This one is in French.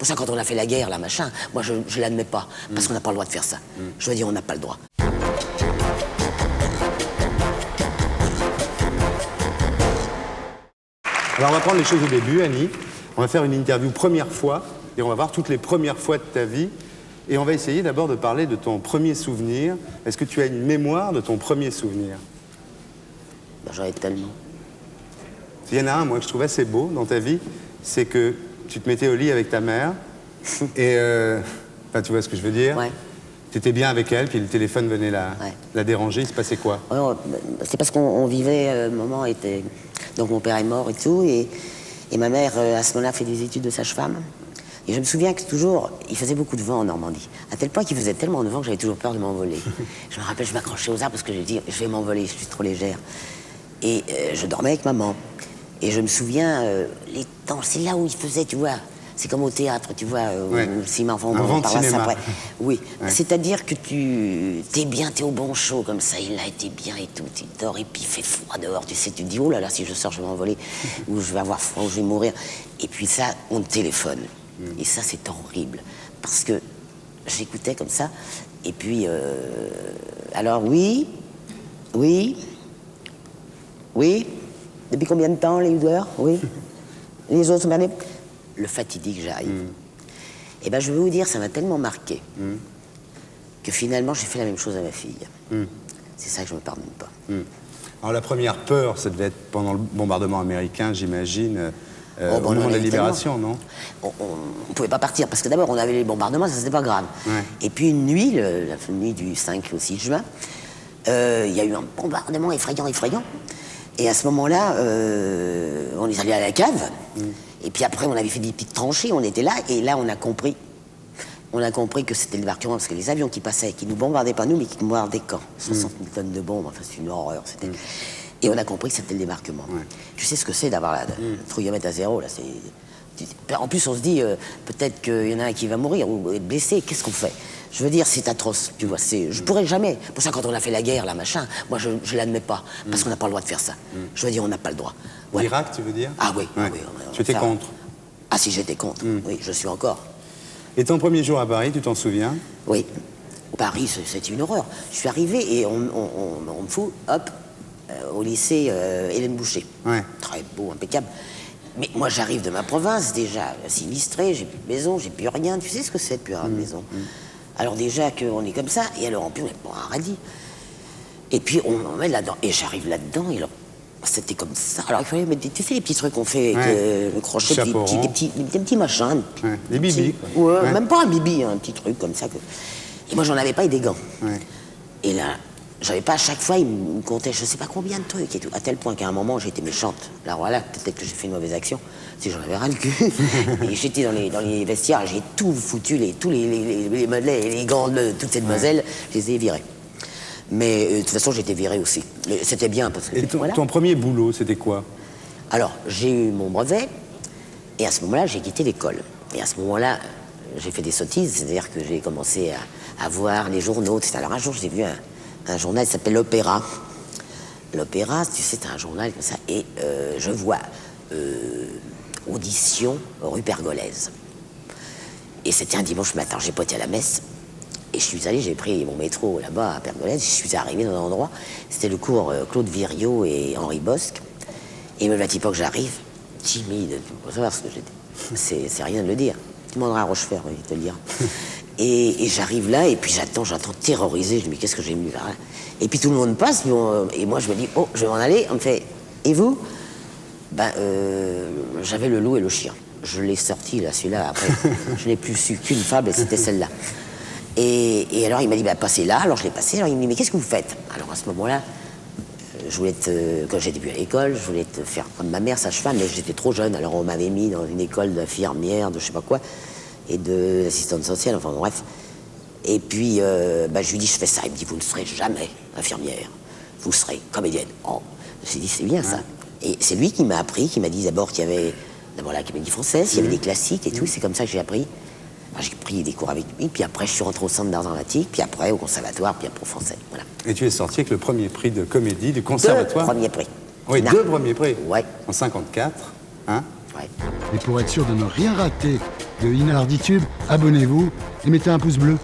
Pour ça, quand on a fait la guerre, là, machin, moi, je l'admets pas, parce qu'on n'a pas le droit de faire ça. Je veux dire, on n'a pas le droit. Alors, on va prendre les choses au début, Annie. On va faire une interview première fois, et on va voir toutes les premières fois de ta vie. Et on va essayer d'abord de parler de ton premier souvenir. Est-ce que tu as une mémoire de ton premier souvenir? Ben, j'en ai tellement. Il y en a un, moi, que je trouve assez beau dans ta vie, c'est que tu te mettais au lit avec ta mère, et... Enfin, tu vois ce que je veux dire? Ouais. Tu étais bien avec elle, puis le téléphone venait la déranger, il se passait quoi? C'est parce qu'on vivait, maman était... Donc mon père est mort et tout, et ma mère, à ce moment-là, fait des études de sage-femme. Et je me souviens que toujours, il faisait beaucoup de vent en Normandie. À tel point qu'il faisait tellement de vent que j'avais toujours peur de m'envoler. Je me rappelle, je m'accrochais aux arbres parce que j'ai dit, je vais m'envoler, je suis trop légère. Et je dormais avec maman. Et je me souviens, les temps, c'est là où il faisait, tu vois, c'est comme au théâtre, tu vois, au cinéma, enfin, on parlera ça après. Oui, c'est-à-dire que t'es bien, t'es au bon chaud, comme ça, il a été bien et tout, tu dors, et puis il fait froid dehors, tu sais, tu te dis, oh là là, si je sors, je vais m'envoler, ou je vais avoir froid, ou je vais mourir. Et puis ça, on te téléphone. Et ça, c'est horrible, parce que j'écoutais comme ça, et puis, alors oui, depuis combien de temps, les heures? Oui. Les autres sont merdés. Le fatidique, j'arrive. Et ben, je vais vous dire, ça m'a tellement marqué que finalement, j'ai fait la même chose à ma fille. C'est ça que je me pardonne pas. Alors, la première peur, ça devait être pendant le bombardement américain, j'imagine, au moment de la libération, non? On pouvait pas partir, parce que d'abord, on avait les bombardements, ça, c'était pas grave. Et puis, une nuit, la nuit du 5 au 6 juin, il y a eu un bombardement effrayant. Et à ce moment-là, on est allé à la cave. Et puis après, on avait fait des petites tranchées, on était là. Et là, on a compris que c'était le débarquement. Parce que les avions qui passaient, qui nous bombardaient pas nous, mais qui nous bombardaient quand 60 000 tonnes de bombes, enfin, c'est une horreur. Et on a compris que c'était le débarquement. Tu sais ce que c'est d'avoir la trouillomètre à zéro, là, en plus, on se dit, peut-être qu'il y en a un qui va mourir ou être blessé. Qu'est-ce qu'on fait? Je veux dire, c'est atroce, tu vois. Je pourrais jamais. Pour ça, quand on a fait la guerre, là, machin, moi, je l'admets pas, parce qu'on n'a pas le droit de faire ça. Je veux dire, on n'a pas le droit. Voilà. L'Irak, tu veux dire? Ah oui. Tu étais contre? Ah si, j'étais contre. Oui, je suis encore. Et ton premier jour à Paris, tu t'en souviens? Oui. Paris, c'était une horreur. Je suis arrivé et on me fout, hop, au lycée Hélène Boucher. Très beau, impeccable. Mais moi, j'arrive de ma province, déjà sinistrée, j'ai plus de maison, j'ai plus rien. Tu sais ce que c'est de plus avoir de maison? Alors déjà qu'on est comme ça, et alors en plus, on est pas un radis. Et puis, on met là-dedans. Et j'arrive là-dedans, et alors, c'était comme ça. Alors, il fallait mettre tu sais, les petits trucs qu'on fait avec le crochet, des petits machins. Des bibis, quoi. Même pas un bibi, un petit truc comme ça. Et moi, j'en avais pas, et des gants. Et là, j'avais pas à chaque fois, il me comptait je sais pas combien de trucs et tout. À tel point qu'à un moment, j'ai été méchante. Là, voilà, peut-être que j'ai fait une mauvaise action. Si j'en avais ras le cul. Et j'étais dans les vestiaires, j'ai tout foutu, tous les mollets et les gants de toutes ces demoiselles, je les ai virés. Mais de toute façon, j'étais viré aussi. C'était bien parce que... Et ton premier boulot, c'était quoi? Alors, j'ai eu mon brevet, et à ce moment-là, j'ai quitté l'école. Et à ce moment-là, j'ai fait des sottises, c'est-à-dire que j'ai commencé à voir les journaux, etc. Alors un jour, j'ai vu un journal qui s'appelle l'Opéra. L'Opéra, tu sais, c'est un journal comme ça, et je vois audition rue Pergolèse. Et c'était un dimanche matin, j'ai pas été à la messe, et je suis allé, j'ai pris mon métro là-bas à Pergolèse, je suis arrivé dans un endroit, c'était le cours Claude Viriot et Henri Bosque, et me voilà-t-il pas que j'arrive, timide, tu peux savoir ce que j'étais. C'est rien de le dire. Tu demanderas à Rochefort, il te le dira. Et j'arrive là, et puis j'attends terrorisé, je me dis, qu'est-ce que j'ai mis là? Et puis tout le monde passe, et moi je me dis, oh, je vais m'en aller. On me fait, et vous? J'avais le loup et le chien. Je l'ai sorti, là, celui-là, après. Je n'ai plus su qu'une fable, et c'était celle-là. Et alors il m'a dit, passez là, alors je l'ai passé. Alors il me dit, mais qu'est-ce que vous faites? Alors à ce moment-là, je voulais quand j'ai début à l'école, je voulais faire comme ma mère, sage-femme, mais j'étais trop jeune, alors on m'avait mis dans une école d'infirmière, de je sais pas quoi, et d'assistante sociale, enfin bref. Et puis, je lui dis, je fais ça. Il me dit, vous ne serez jamais infirmière, vous serez comédienne. Oh, je me suis dit, c'est bien ça. Et c'est lui qui m'a appris, qui m'a dit d'abord qu'il y avait d'abord la comédie française, il y avait des classiques et tout, c'est comme ça que j'ai appris. J'ai pris des cours avec lui, puis après je suis rentré au centre d'art dramatique, puis après au conservatoire, puis après au français. Voilà. Et tu es sorti avec le premier prix de comédie du conservatoire? 2 premiers prix. Oui, 2 premiers prix. Ouais. En 54, hein? Ouais. Et pour être sûr de ne rien rater de Inarditube, abonnez-vous et mettez un pouce bleu.